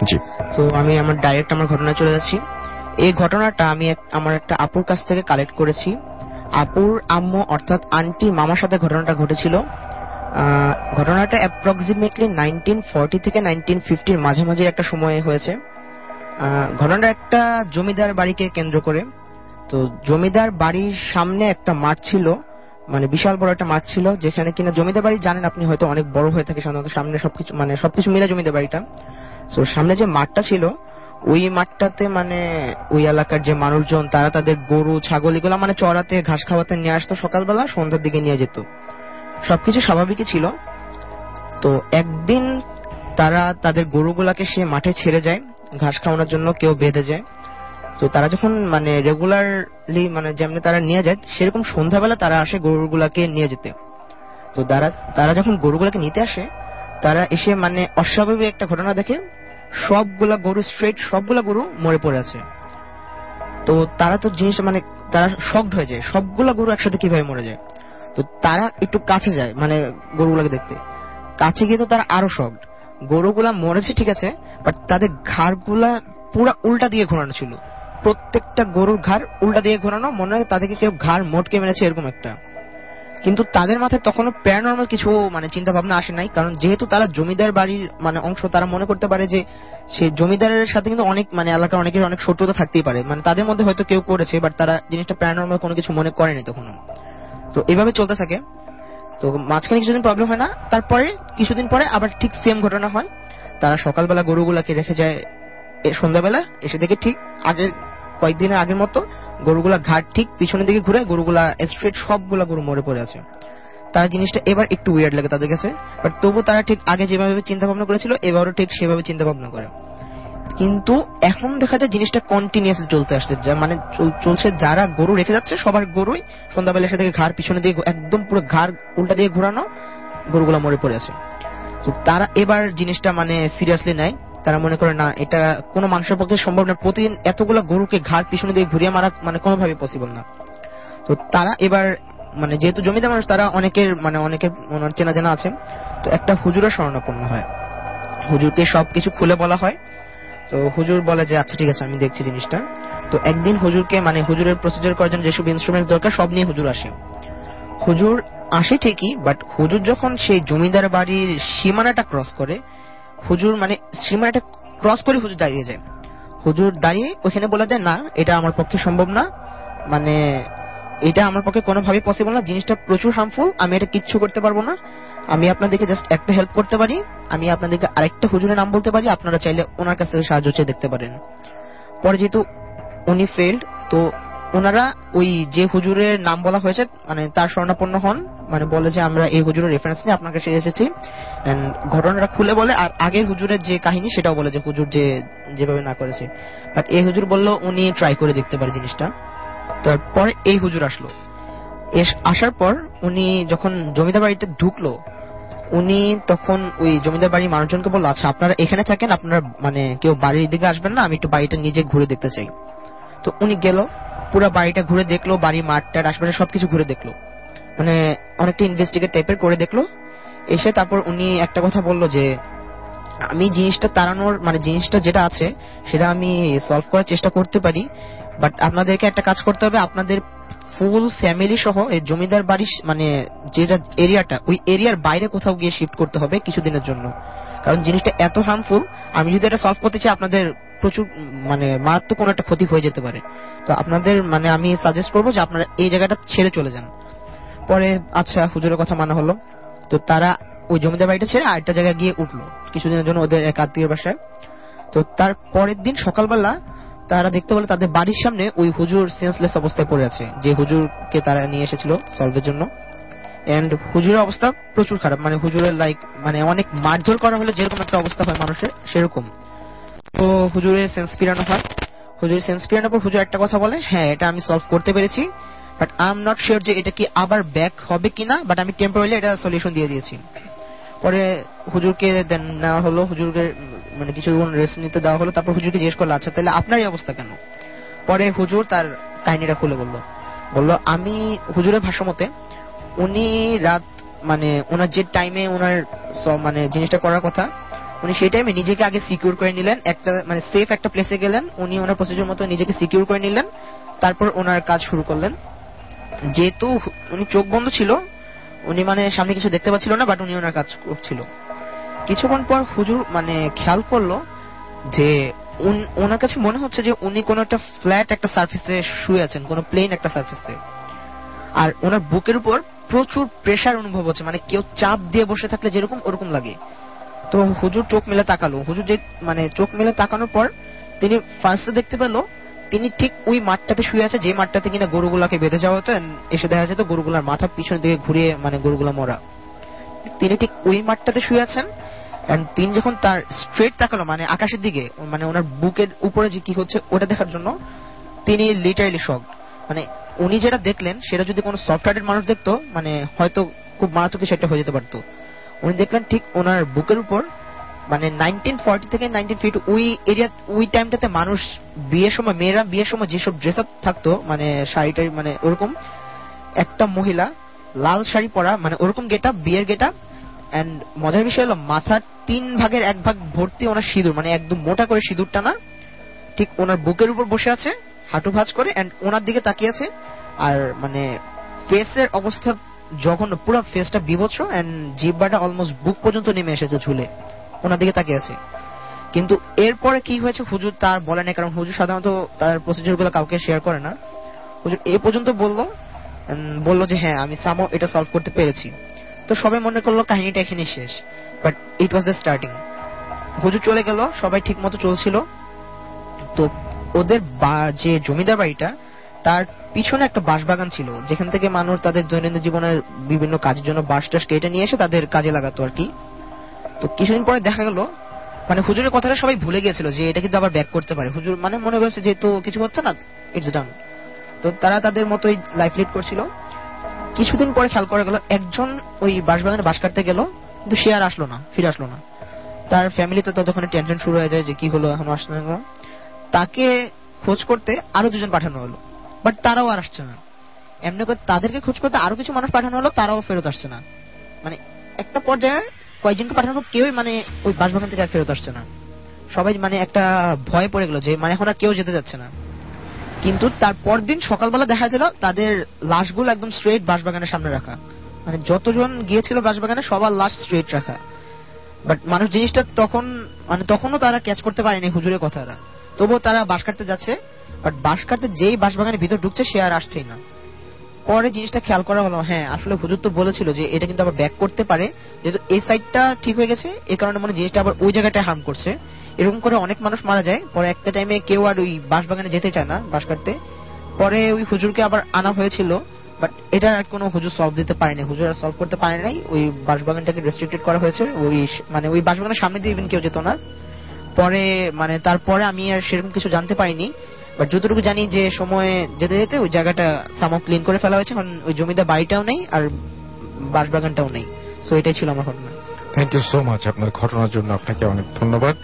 জি। তো আমি আমার ঘটনায় চলে যাচ্ছি। এই ঘটনাটা আমি আমার একটা আপুর কাছ থেকে কালেক্ট করেছি। আপুর আম্মু অর্থাৎ আন্টির মামার সাথে ঘটনাটা ঘটেছিল। ঘটনাটা অ্যাপ্রক্সিমেটলি 1940 থেকে 1950 মাঝামাঝি একটা সময়ে হয়েছে। ঘটনাটা একটা জমিদার বাড়িকে কেন্দ্র করে। তো জমিদার বাড়ির সামনে একটা মাঠ ছিল, মানে বিশাল বড় একটা মাঠ ছিল, যেখানে কিনা জমিদার বাড়ি জানেন আপনি হয়তো অনেক বড় হয়ে থাকে সাধারণত, সামনে সবকিছু মিলে জমিদার বাড়িটা। তো সামনে যে মাঠটা ছিল ওই মাঠটাতে মানে ওই এলাকার যে মানুষজন তারা তাদের গরু ছাগল এগুলো মানে চড়াতে ঘাস খাওয়াতে নিয়ে আসতো, সকালবেলা সন্ধ্যার দিকে নিয়ে যেত, সবকিছু স্বাভাবিকই ছিল। তো একদিন তারা তাদের গরুগুলাকে সে মাঠে ছেড়ে যায় ঘাস খাওয়ানোর জন্য, কেউ বেঁধে যায়। তো তারা যখন মানে রেগুলারলি মানে যেমন তারা নিয়ে যায়, সেরকম সন্ধ্যাবেলা তারা আসে গরুগুলাকে নিয়ে যেতে। তো তারা যখন গরুগুলাকে নিতে আসে, তারা এসে মানে অস্বাভাবিক একটা ঘটনা দেখে, সবগুলা গরু মরে পড়ে আছে। তো তারা তো জিনিসটা মানে তারা শকড হয়ে যায়, সবগুলা গরু একসাথে কিভাবে মরে যায়। তো তারা একটু কাছে যায় মানে গরুগুলাকে দেখতে, কাছে গিয়ে তো তারা আরো শকড। গরুগুলা মরেছে ঠিক আছে, বাট তাদের ঘাড়গুলা পুরো উল্টা দিয়ে ঘোরানো ছিল, প্রত্যেকটা গরুর ঘাড় উল্টা দিয়ে ঘোরানো, মনে হয় তাদেরকে কেউ ঘাড় মোটকে মেরেছে এরকম একটা। কিন্তু তাদের মাথায় তখনও প্যারানর্মাল কিছু মানে চিন্তা ভাবনা আসে নাই, কারণ যেহেতু তারা জমিদার বাড়ির মানে অংশ, তারা মনে করতে পারে যে সে জমিদারের সাথে কিন্তু অনেক মানে এলাকার অনেকের অনেক শত্রুতা থাকতেই পারে, মানে তাদের মধ্যে হয়তো কেউ করেছে, বাট তারা জিনিসটা প্যারানর্মাল কোনো কিছু মনে করেনি তখনও। তো এভাবে চলতে থাকে। তো মাঝখানে কিছুদিন প্রবলেম হয় না, তারপরে কিছুদিন পরে আবার ঠিক সেম ঘটনা হয়। তারা সকালবেলা গরুগুলাকে রেখে যায়, সন্ধ্যাবেলা এসে দেখে ঠিক আগের কয়েকদিনের আগের মতো গরুগুলা ঘাট ঠিক পিছনের দিকে ঘুরে গরুগুলা স্ট্রেট সবগুলা গরু মরে পড়ে আছে। তার জিনিসটা এবার একটু উইয়ার্ড লাগে তাদের কাছে, বাট তবু তারা ঠিক আগে যেভাবে চিন্তা ভাবনা করেছিল এবারও ঠিক সেভাবে চিন্তা ভাবনা করে। কিন্তু এখন দেখা যায় জিনিসটা কন্টিনিউয়াসলি চলতে আসছে, মানে চলছে, যারা গরু রেখে যাচ্ছে সবার গরুই সন্ধ্যাবেলা এসে থেকে ঘাড় পিছনে দিয়ে একদম পুরো ঘাড় উল্টা দিয়ে ঘোরানো, গরুগুলা মরে পড়ে আছে। তো তারা এবার জিনিসটা মানে সিরিয়াসলি নেয়। তারা মনে করে না, এটা কোনো মানুষের পক্ষে সম্ভব না, প্রতিদিন এতগুলো গরুকে ঘাড় পিছনে দিয়ে ঘুরিয়ে মারা মানে কোনোভাবে পসিবল না। তো তারা এবার মানে যেহেতু জমিদার মানুষ, তারা অনেকের চেনা জানা আছে, তো একটা হুজুরের শরণাপন্ন হয়। হুজুরকে সবকিছু খুলে বলা হয়। তো হুজুর বলে যে আচ্ছা ঠিক আছে, আমি দেখছি জিনিসটা। তো একদিন হুজুরকে মানে হুজুরের প্রসিজার করার জন্য যেসব ইনস্ট্রুমেন্ট দরকার সব নিয়ে হুজুর আসে। হুজুর আসে ঠিকই, বাট হুজুর যখন সেই জমিদার বাড়ির সীমানাটা ক্রস করে, হুজুর মানে সীমানাটা ক্রস করে হুজুর দাঁড়িয়ে যায়। হুজুর দাঁড়িয়ে ওখানে বলে দেয়, না এটা আমার পক্ষে সম্ভব না, মানে এটা আমার পক্ষে কোনোভাবেই পসিবল না, জিনিসটা প্রচুর হার্মফুল, আমি এটা কিচ্ছু করতে পারবো না। আমি আপনাদেরকে জাস্ট একটা হেল্প করতে পারি, আমি আপনাদেরকে আরেকটা হুজুরের নাম বলতে পারি, আপনারা চাইলে ওনার কাছ থেকে সাহায্য চেয়ে দেখতে পারেন। পরে যেহেতু উনি ফেল্ড, তো ওনারা ওই যে হুজুরের নাম বলা হয়েছে মানে তার শরণাপন্ন হন, মানে বলে যে আমরা এই হুজুরের রেফারেন্স নিয়ে আপনার কাছে এসেছি, এন্ড ঘটনাটা খুলে বলে। আর আগের হুজুরের যে কাহিনী সেটাও বলে যে হুজুর যেভাবে না করেছে, বাট এই হুজুর বলল উনি ট্রাই করে দেখতে পারে জিনিসটা। তারপরে এই হুজুর আসলো, আসার পর উনি যখন জমিদার বাড়িতে ঢুকলো, উনি তখন ওই জমিদার বাড়ির মানুষজনকে বললো, আচ্ছা আপনারা এখানে থাকেন, আপনারা মানে কেউ বাড়ির দিকে আসবেন না, আমি একটু বাড়িটা নিজে ঘুরে দেখতে চাই। তো উনি গেল, পুরো বাড়িটা ঘুরে দেখলো, বাড়ি মাঠটার আশেপাশে সবকিছু ঘুরে দেখলো, মানে অনেকটা ইনভেস্টিগেট টাইপের করে দেখলো। এসে তারপর উনি একটা কথা বললো যে আমি জিনিসটা তাড়ানোর মানে জিনিসটা যেটা আছে সেটা আমি সলভ করার চেষ্টা করতে পারি, বাট আপনাদেরকে একটা কাজ করতে হবে, আপনাদের ফুল ফ্যামিলি সহ এই জমিদার বাড়ি মানে যেটা এরিয়াটা, ওই এরিয়ার বাইরে কোথাও গিয়ে শিফট করতে হবে কিছুদিনের জন্য, কারণ জিনিসটা এত হার্মফুল, আমি যদি এটা সলভ করতে চাই আপনাদের প্রচুর মানে মারাত্মক কোনো একটা ক্ষতি হয়ে যেতে পারে। তো আপনাদের মানে আমি সাজেস্ট করবো যে আপনারা এই জায়গাটা ছেড়ে চলে যান। পরে আচ্ছা হুজুরের কথা মানা হলো। তো তারা ওই জমিদার বাড়িটা ছেড়ে আরেকটা জায়গায় গিয়ে উঠলো কিছুদিনের জন্য ওদের এক আত্মীয়ের বাসায়। তো তার পরের দিন সকালবেলা তারা দেখতে পেল তাদের বাড়ির সামনে ওই হুজুর সেন্সলেস অবস্থায় পড়ে আছে, যে হুজুরকে তারা নিয়ে এসেছিল সলভের জন্য। এন্ড হুজুরের অবস্থা প্রচুর খারাপ, মানে হুজুরের লাইক মানে অনেক মারধর করা হলে যেরকম একটা অবস্থা হয় মানুষের সেরকম। তো হুজুরের সেন্স ফিরানো হয়। হুজুরের সেন্স ফিরানোর পর হুজুর একটা কথা বলে, হ্যাঁ এটা আমি সলভ করতে পেরেছি, but I am not sure যে এটা কি আবার ব্যাক হবে কিনা, বাট আমি টেম্পোরারিলি এটা সলিউশন দিয়ে দিয়েছি। পরে হুজুরকে দেন নেওয়া হলো, হুজুরকে মানে কিছুক্ষণ রেস্ট নিতে দেওয়া হলো। তারপর হুজুরকে জিজ্ঞেস করলো, আচ্ছা তাহলে আপনার এই অবস্থা কেন? পরে হুজুর তার কাহিনীটা খুলে বললো আমি হুজুরের ভাষ্যমতে উনি রাত মানে ওনার যে টাইমে ওনার মানে জিনিসটা করার কথা, উনি সেই টাইমে নিজেকে আগে সিকিউর করে নিলেন, একটা মানে সেফ একটা প্লেসে গেলেন, উনি ওনার প্রসিডিউর মতো নিজেকে সিকিউর করে নিলেন, তারপর ওনার কাজ শুরু করলেন। যেহেতু উনি চোখ বন্ধ ছিল, উনি মানে সামনে কিছু দেখতে পাচ্ছিল না, বাট উনি ওনার কাজ করছিল। কিছুক্ষণ পর হুজুর মানে খেয়াল করলো যে ওনার কাছে মনে হচ্ছে যে উনি কোন একটা ফ্ল্যাট একটা সার্ফেসে শুয়ে আছেন, কোন প্লেন একটা সার্ফেসে, আর ওনার বুকের উপর প্রচুর প্রেসার অনুভব হচ্ছে, মানে কেউ চাপ দিয়ে বসে থাকলে যেরকম ওরকম লাগে। তো হুজুর চোখ মেলে তাকালো, হুজুর যে মানে চোখ মেলে তাকানোর পর তিনি ফার্স্টে দেখতে পেল তিনি ঠিক ওই মাঠটাতে শুয়ে আছে যে মাঠটাতে কিনা গরুগুলাকে বেঁধে যাওয়া হতো, এসে দেখা যেত গরুগুলার মাথা পিছনের দিকে ঘুরিয়ে মানে গরুগুলা মরা। তিনি ঠিক ওই মাঠটাতে শুয়ে আছেন। তিনি যখন তার স্ট্রেট তাকালো মানে আকাশের দিকে, মানে ওনার বুকের উপরে যে কি হচ্ছে ওটা দেখার জন্য, তিনি লিটারালি শকড। মানে উনি যেটা দেখলেন সেটা যদি কোনো সফটওয়্যারের মানুষ দেখতো মানে হয়তো খুব মারাত্মক কিছু একটা হয়ে যেতে পারতো। উনি দেখলেন ঠিক ওনার বুকের উপর মানে 1940 থেকে 1950 ওই এরিয়া, ওই টাইমটাতে মানুষ বিয়ের সময়, মেয়েরা বিয়ের সময় যেসব ড্রেস আপ থাকতো মানে শাড়িটাই মানে ওরকম একটা মহিলা লাল শাড়ি পরা, মানে ওরকম গেটআপ, বিয়ের গেটআপ। এন্ড মজার বিষয় হলো মাথার 3 ভাগের 1 ভাগ ভর্তি ওনার সিঁদুর, মানে একদম মোটা করে সিঁদুর টানা, ঠিক ওনার বুকের উপর বসে আছে হাঁটু ভাঁজ করে, এন্ড ওনার দিকে তাকিয়ে আছে। আর মানে ফেসের অবস্থা যখন পুরো ফেসটা বিভৎস, এন্ড জিহ্বাটা অলমোস্ট বুক পর্যন্ত নেমে এসেছে ঝুলে, ওনার দিকে তাকিয়ে আছে। কিন্তু এরপরে কি হয়েছে হুজুর তার বলে না, কারণ হুজুর সাধারণত তার প্রসিডিউর গুলো কাউকে শেয়ার করে না। হুজুর এ পর্যন্ত বললো যে হ্যাঁ আমি সামো এটা সলভ করতে পেরেছি। তো সবাই মনে করলো কাহিনীটা এখানে শেষ, but it was the starting. হুজুর চলে গেল, সবাই ঠিক মতো চলছিল। তো ওদের যে জমিদার বাড়িটা তার পিছনে একটা বাঁশবাগান ছিল, যেখান থেকে মানুষ তাদের দৈনন্দিন জীবনের বিভিন্ন কাজের জন্য বাঁশ টাস কেটে নিয়ে এসে তাদের কাজে লাগাতো আর কি। তো কিছুদিন পরে দেখা গেল মানে হুজুরের কথাটা সবাই ভুলে গিয়েছিল যে এটা কিন্তু আবার ব্যাক করতে পারে। হুজুর মানে মনে করেছে যেহেতু কিছু হচ্ছে না, ইটস ডান। তো তারা তাদের মতোই লাইফ লিড করছিল। কিছুদিন পরে খেয়াল করা গেল একজন ওই বাঁশবাগানে বাঁশ কাটতে গেল, কিন্তু সে আর আসলো না, ফিরে আসলো না। তার ফ্যামিলিতে ততক্ষণে টেনশন শুরু হয়ে যায় যে কি হলো, এখনো আসছে না। তাকে খোঁজ করতে আরো 2 জন পাঠানো হলো, বাট তারাও আর আসছে না। এমনি করে তাদেরকে খোঁজ করতে আরো কিছু মানুষ পাঠানো হলো, তারাও ফেরত আসছে না। মানে একটা পর্যায়ে কয়েকজনকে পাঠানো, কেউই মানে ওই বাঁশবাগান থেকে আর ফেরত আসছে না। সবাই মানে একটা ভয় পড়ে গেল যে মানে এখন আর কেউ যেতে যাচ্ছে না। কিন্তু তার পরদিন সকালবেলা দেখা গেল তাদের লাশগুলো একদম স্ট্রেট বাঁশবাগানের সামনে রাখা, মানে যতজন গিয়েছিল বাঁশবাগানে সবার লাশ স্ট্রেট রাখা। বাট মানুষ জিনিসটা তখন মানে তখনও তারা ক্যাচ করতে পারেনি হুজুরের কথাটা, তবুও তারা বাঁশ কাটতে যাচ্ছে। বাট বাঁশ কাটতে যেই বাঁশবাগানের ভিতর ঢুকছে সে আর আসছেই না। পরে জিনিসটা খেয়াল করা হলো, হ্যাঁ আসলে হুজুর তো বলেছিল যে এটা কিন্তু আবার ব্যাক করতে পারে, যেহেতু এই সাইডটা ঠিক হয়ে গেছে এই কারণে মনে জিনিসটা আবার ওই জায়গাটায় হার্ম করছে। এরকম করে অনেক মানুষ মারা যায়। পরে একটা টাইমে কেউ আর ওই বাঁশবাগানে যেতে চায় না বাঁশ কাটতে। পরে ওই হুজুরকে আবার আনা হয়েছিল, বাট এটা আর কোনো হুজুর সলভ দিতে পারেনি, হুজুর আর সলভ করতে পারে নাই। ওই বাঁশবাগানটাকে রেস্ট্রিক্টেড করা হয়েছে, ওই মানে ওই বাঁশবাগানের সামনে দিয়ে ইভেন কেউ যেত না। পরে মানে তারপরে আমি আর সেরকম কিছু জানতে পারিনি, বাট যতটুকু জানি যে সময় যেতে যেতে ওই জায়গাটা সামহাও ক্লিন করে ফেলা হয়েছে, কারণ ওই জমিদার বাড়িটাও নেই আর বাঁশবাগানটাও নেই। সো এটাই ছিল আমার ঘটনা। থ্যাংক ইউ সো মাচ আপনার ঘটনার জন্য, আপনাকে অনেক ধন্যবাদ।